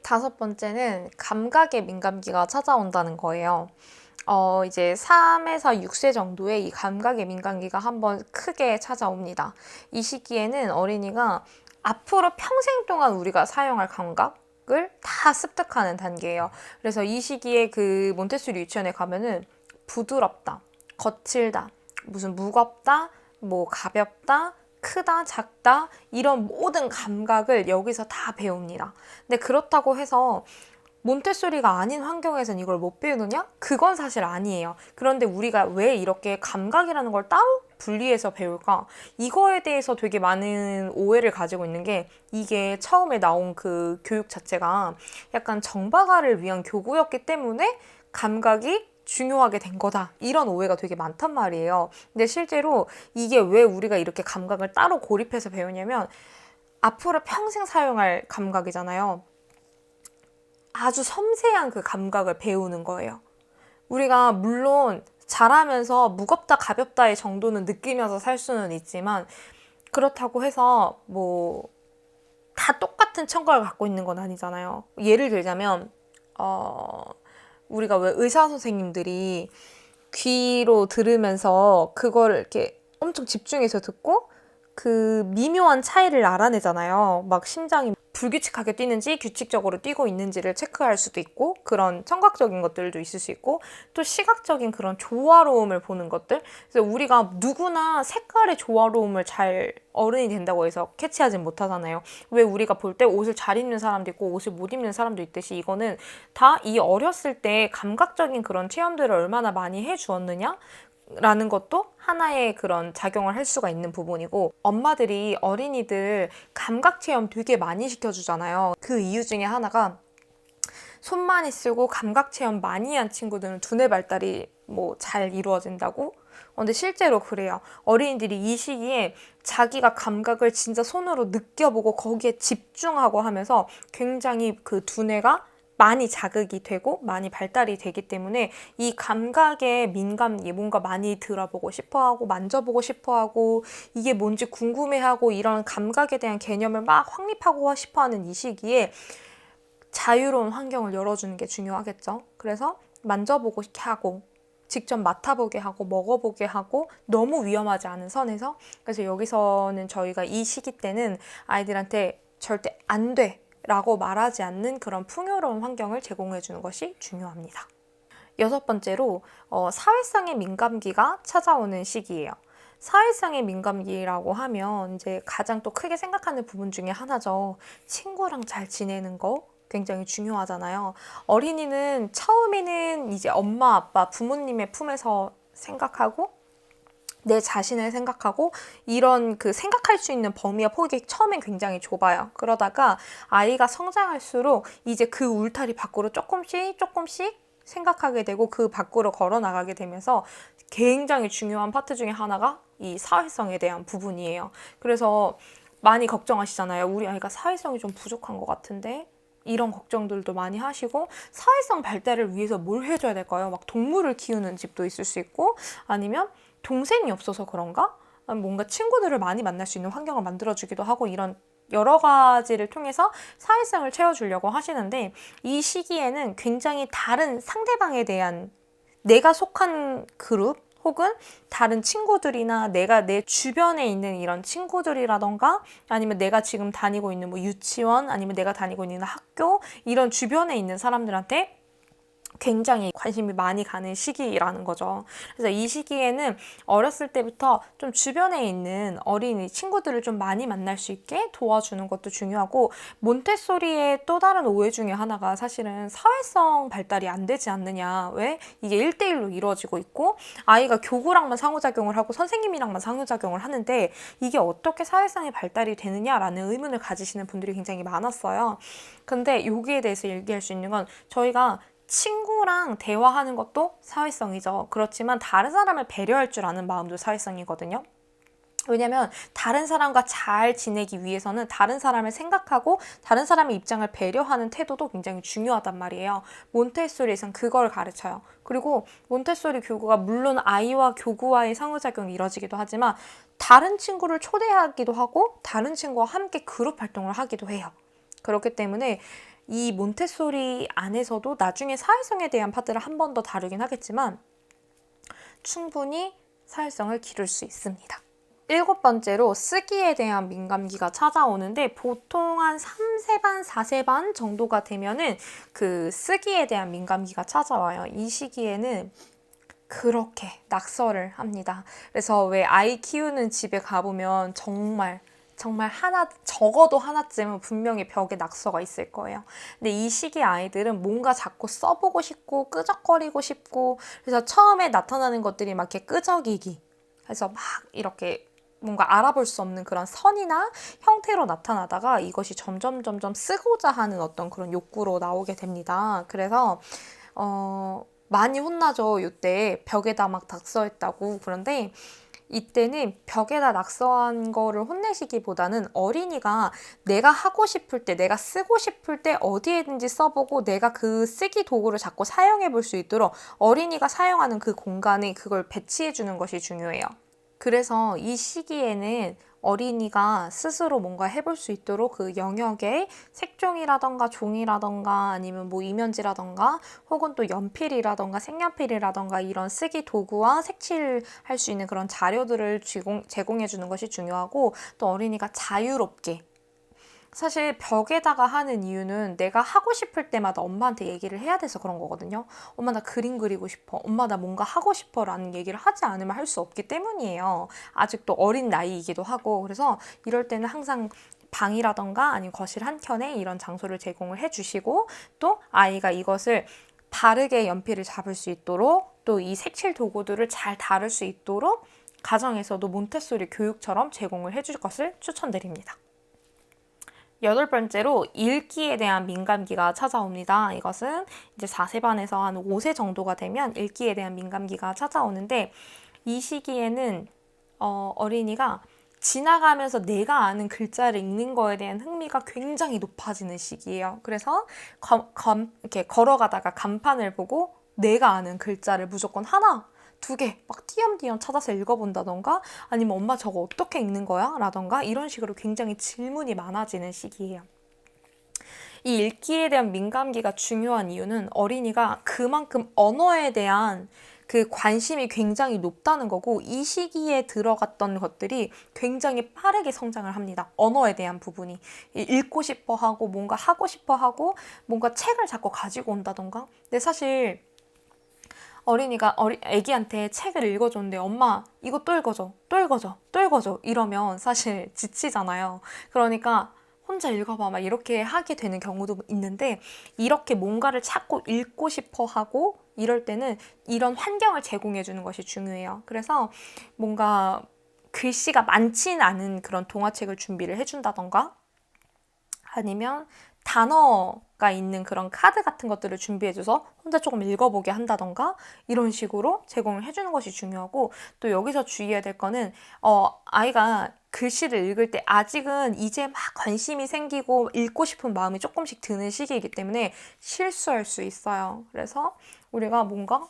다섯 번째는 감각의 민감기가 찾아온다는 거예요. 이제 3에서 6세 정도의 이 감각의 민감기가 한번 크게 찾아옵니다. 이 시기에는 어린이가 앞으로 평생 동안 우리가 사용할 감각을 다 습득하는 단계예요. 그래서 이 시기에 그 몬테소리 유치원에 가면은 부드럽다, 거칠다, 무슨 무겁다, 뭐 가볍다, 크다, 작다 이런 모든 감각을 여기서 다 배웁니다. 근데 그렇다고 해서 몬테소리가 아닌 환경에선 이걸 못 배우느냐? 그건 사실 아니에요. 그런데 우리가 왜 이렇게 감각이라는 걸 따로 분리해서 배울까? 이거에 대해서 되게 많은 오해를 가지고 있는 게 이게 처음에 나온 그 교육 자체가 약간 정박아를 위한 교구였기 때문에 감각이 중요하게 된 거다. 이런 오해가 되게 많단 말이에요. 근데 실제로 이게 왜 우리가 이렇게 감각을 따로 고립해서 배우냐면 앞으로 평생 사용할 감각이잖아요. 아주 섬세한 그 감각을 배우는 거예요. 우리가 물론 자라면서 무겁다 가볍다의 정도는 느끼면서 살 수는 있지만 그렇다고 해서 뭐 다 똑같은 청각을 갖고 있는 건 아니잖아요. 예를 들자면 우리가 왜 의사 선생님들이 귀로 들으면서 그걸 이렇게 엄청 집중해서 듣고 그 미묘한 차이를 알아내잖아요. 막 심장이 불규칙하게 뛰는지 규칙적으로 뛰고 있는지를 체크할 수도 있고 그런 청각적인 것들도 있을 수 있고 또 시각적인 그런 조화로움을 보는 것들. 그래서 우리가 누구나 색깔의 조화로움을 잘 어른이 된다고 해서 캐치하진 못하잖아요. 왜 우리가 볼 때 옷을 잘 입는 사람도 있고 옷을 못 입는 사람도 있듯이 이거는 다 이 어렸을 때 감각적인 그런 체험들을 얼마나 많이 해주었느냐 라는 것도 하나의 그런 작용을 할 수가 있는 부분이고 엄마들이 어린이들 감각 체험 되게 많이 시켜주잖아요. 그 이유 중에 하나가 손 많이 쓰고 감각 체험 많이 한 친구들은 두뇌 발달이 뭐 잘 이루어진다고? 근데 실제로 그래요. 어린이들이 이 시기에 자기가 감각을 진짜 손으로 느껴보고 거기에 집중하고 하면서 굉장히 그 두뇌가 많이 자극이 되고 많이 발달이 되기 때문에 이 감각에 민감이 뭔가 많이 들어보고 싶어하고 만져보고 싶어하고 이게 뭔지 궁금해하고 이런 감각에 대한 개념을 막 확립하고 싶어하는 이 시기에 자유로운 환경을 열어주는 게 중요하겠죠. 그래서 만져보고 하고 직접 맡아보게 하고 먹어보게 하고 너무 위험하지 않은 선에서 그래서 여기서는 저희가 이 시기 때는 아이들한테 절대 안 돼 라고 말하지 않는 그런 풍요로운 환경을 제공해 주는 것이 중요합니다. 여섯 번째로 사회성의 민감기가 찾아오는 시기예요. 사회성의 민감기라고 하면 이제 가장 또 크게 생각하는 부분 중에 하나죠. 친구랑 잘 지내는 거 굉장히 중요하잖아요. 어린이는 처음에는 이제 엄마, 아빠, 부모님의 품에서 생각하고 내 자신을 생각하고 이런 그 생각할 수 있는 범위와 폭이 처음엔 굉장히 좁아요. 그러다가 아이가 성장할수록 이제 그 울타리 밖으로 조금씩 생각하게 되고 그 밖으로 걸어 나가게 되면서 굉장히 중요한 파트 중에 하나가 이 사회성에 대한 부분이에요. 그래서 많이 걱정하시잖아요. 우리 아이가 사회성이 좀 부족한 것 같은데 이런 걱정들도 많이 하시고 사회성 발달을 위해서 뭘 해줘야 될까요? 막 동물을 키우는 집도 있을 수 있고 아니면 동생이 없어서 그런가? 뭔가 친구들을 많이 만날 수 있는 환경을 만들어주기도 하고 이런 여러 가지를 통해서 사회성을 채워주려고 하시는데 이 시기에는 굉장히 다른 상대방에 대한 내가 속한 그룹 혹은 다른 친구들이나 내가 내 주변에 있는 이런 친구들이라던가 아니면 내가 지금 다니고 있는 뭐 유치원 아니면 내가 다니고 있는 학교 이런 주변에 있는 사람들한테 굉장히 관심이 많이 가는 시기라는 거죠. 그래서 이 시기에는 어렸을 때부터 좀 주변에 있는 어린이 친구들을 좀 많이 만날 수 있게 도와주는 것도 중요하고 몬테소리의 또 다른 오해 중에 하나가 사실은 사회성 발달이 안 되지 않느냐. 왜? 이게 1대1로 이루어지고 있고 아이가 교구랑만 상호작용을 하고 선생님이랑만 상호작용을 하는데 이게 어떻게 사회성이 발달이 되느냐라는 의문을 가지시는 분들이 굉장히 많았어요. 근데 여기에 대해서 얘기할 수 있는 건 저희가 친구랑 대화하는 것도 사회성이죠. 그렇지만 다른 사람을 배려할 줄 아는 마음도 사회성이거든요. 왜냐면 다른 사람과 잘 지내기 위해서는 다른 사람을 생각하고 다른 사람의 입장을 배려하는 태도도 굉장히 중요하단 말이에요. 몬테소리에선 그걸 가르쳐요. 그리고 몬테소리 교구가 물론 아이와 교구와의 상호작용이 이루어지기도 하지만 다른 친구를 초대하기도 하고 다른 친구와 함께 그룹 활동을 하기도 해요. 그렇기 때문에 이 몬테소리 안에서도 나중에 사회성에 대한 파트를 한 번 더 다루긴 하겠지만 충분히 사회성을 기를 수 있습니다. 7번째로 쓰기에 대한 민감기가 찾아오는데 보통 한 3세 반, 4세 반 정도가 되면은 그 쓰기에 대한 민감기가 찾아와요. 이 시기에는 그렇게 낙서를 합니다. 그래서 왜 아이 키우는 집에 가보면 정말 적어도 하나쯤은 분명히 벽에 낙서가 있을 거예요. 근데 이 시기 아이들은 뭔가 자꾸 써보고 싶고 끄적거리고 싶고 그래서 처음에 나타나는 것들이 막 이렇게 끄적이기 해서 막 이렇게 뭔가 알아볼 수 없는 그런 선이나 형태로 나타나다가 이것이 점점 쓰고자 하는 어떤 그런 욕구로 나오게 됩니다. 그래서 많이 혼나죠. 이때 벽에다 막 낙서했다고. 그런데 이때는 벽에다 낙서한 거를 혼내시기보다는 어린이가 내가 하고 싶을 때, 내가 쓰고 싶을 때 어디에든지 써보고 내가 그 쓰기 도구를 자꾸 사용해 볼 수 있도록 어린이가 사용하는 그 공간에 그걸 배치해 주는 것이 중요해요. 그래서 이 시기에는 어린이가 스스로 뭔가 해볼 수 있도록 그 영역에 색종이라던가 종이라던가 아니면 뭐 이면지라던가 혹은 또 연필이라던가 색연필이라던가 이런 쓰기 도구와 색칠할 수 있는 그런 자료들을 제공해 주는 것이 중요하고 또 어린이가 자유롭게 사실 벽에다가 하는 이유는 내가 하고 싶을 때마다 엄마한테 얘기를 해야 돼서 그런 거거든요. 엄마 나 그림 그리고 싶어. 엄마 나 뭔가 하고 싶어 라는 얘기를 하지 않으면 할 수 없기 때문이에요. 아직도 어린 나이이기도 하고 그래서 이럴 때는 항상 방이라던가 아니면 거실 한켠에 이런 장소를 제공을 해주시고 또 아이가 이것을 바르게 연필을 잡을 수 있도록 또 이 색칠 도구들을 잘 다룰 수 있도록 가정에서도 몬테소리 교육처럼 제공을 해줄 것을 추천드립니다. 8번째로 읽기에 대한 민감기가 찾아옵니다. 이것은 이제 4세 반에서 한 5세 정도가 되면 읽기에 대한 민감기가 찾아오는데 이 시기에는 어린이가 지나가면서 내가 아는 글자를 읽는 거에 대한 흥미가 굉장히 높아지는 시기예요. 그래서 이렇게 걸어가다가 간판을 보고 내가 아는 글자를 무조건 하나, 2개 막 띄엄띄엄 찾아서 읽어본다던가 아니면 엄마 저거 어떻게 읽는 거야? 라던가 이런 식으로 굉장히 질문이 많아지는 시기예요. 이 읽기에 대한 민감기가 중요한 이유는 어린이가 그만큼 언어에 대한 그 관심이 굉장히 높다는 거고 이 시기에 들어갔던 것들이 굉장히 빠르게 성장을 합니다. 언어에 대한 부분이 읽고 싶어 하고 뭔가 하고 싶어 하고 뭔가 책을 자꾸 가지고 온다던가 근데 사실 어린이가 애기한테 책을 읽어줬는데 엄마 이거 또 읽어줘 또 읽어줘 또 읽어줘 이러면 사실 지치잖아요. 그러니까 혼자 읽어봐 막 이렇게 하게 되는 경우도 있는데 이렇게 뭔가를 자꾸 읽고 싶어 하고 이럴 때는 이런 환경을 제공해 주는 것이 중요해요. 그래서 뭔가 글씨가 많지는 않은 그런 동화책을 준비를 해준다던가 아니면 단어가 있는 그런 카드 같은 것들을 준비해줘서 혼자 조금 읽어보게 한다던가 이런 식으로 제공을 해주는 것이 중요하고 또 여기서 주의해야 될 거는 아이가 글씨를 읽을 때 아직은 이제 막 관심이 생기고 읽고 싶은 마음이 조금씩 드는 시기이기 때문에 실수할 수 있어요. 그래서 우리가 뭔가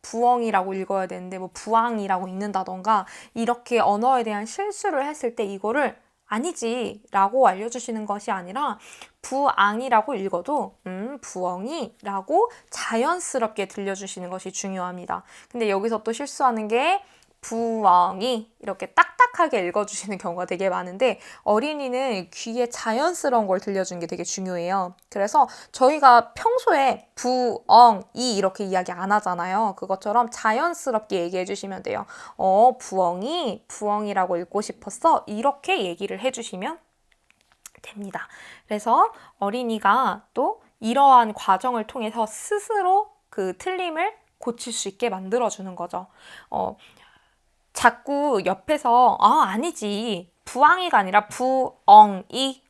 부엉이라고 읽어야 되는데 뭐 부앙이라고 읽는다던가 이렇게 언어에 대한 실수를 했을 때 이거를 아니지 라고 알려주시는 것이 아니라 부앙이라고 읽어도 부엉이라고 자연스럽게 들려주시는 것이 중요합니다. 근데 여기서 또 실수하는 게 부엉이 이렇게 딱딱하게 읽어주시는 경우가 되게 많은데 어린이는 귀에 자연스러운 걸 들려주는 게 되게 중요해요. 그래서 저희가 평소에 부엉이 이렇게 이야기 안 하잖아요. 그것처럼 자연스럽게 얘기해 주시면 돼요. 부엉이라고 읽고 싶었어? 이렇게 얘기를 해주시면 됩니다. 그래서 어린이가 또 이러한 과정을 통해서 스스로 그 틀림을 고칠 수 있게 만들어주는 거죠. 자꾸 옆에서 아니지 부엉이가 아니라 부엉이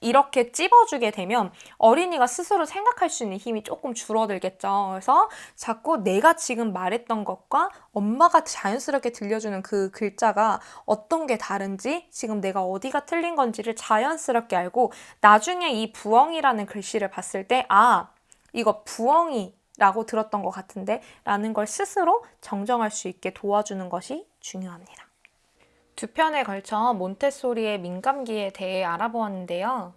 이렇게 찝어주게 되면 어린이가 스스로 생각할 수 있는 힘이 조금 줄어들겠죠. 그래서 자꾸 내가 지금 말했던 것과 엄마가 자연스럽게 들려주는 그 글자가 어떤 게 다른지 지금 내가 어디가 틀린 건지를 자연스럽게 알고 나중에 이 부엉이라는 글씨를 봤을 때 이거 부엉이 라고 들었던 것 같은데 라는 걸 스스로 정정할 수 있게 도와주는 것이 중요합니다. 2편에 걸쳐 몬테소리의 민감기에 대해 알아보았는데요.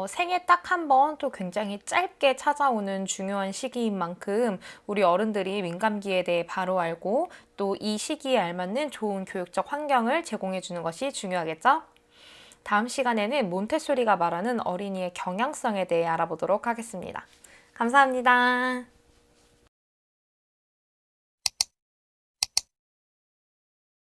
생애 딱 한 번 또 굉장히 짧게 찾아오는 중요한 시기인 만큼 우리 어른들이 민감기에 대해 바로 알고 또 이 시기에 알맞는 좋은 교육적 환경을 제공해 주는 것이 중요하겠죠? 다음 시간에는 몬테소리가 말하는 어린이의 경향성에 대해 알아보도록 하겠습니다. 감사합니다.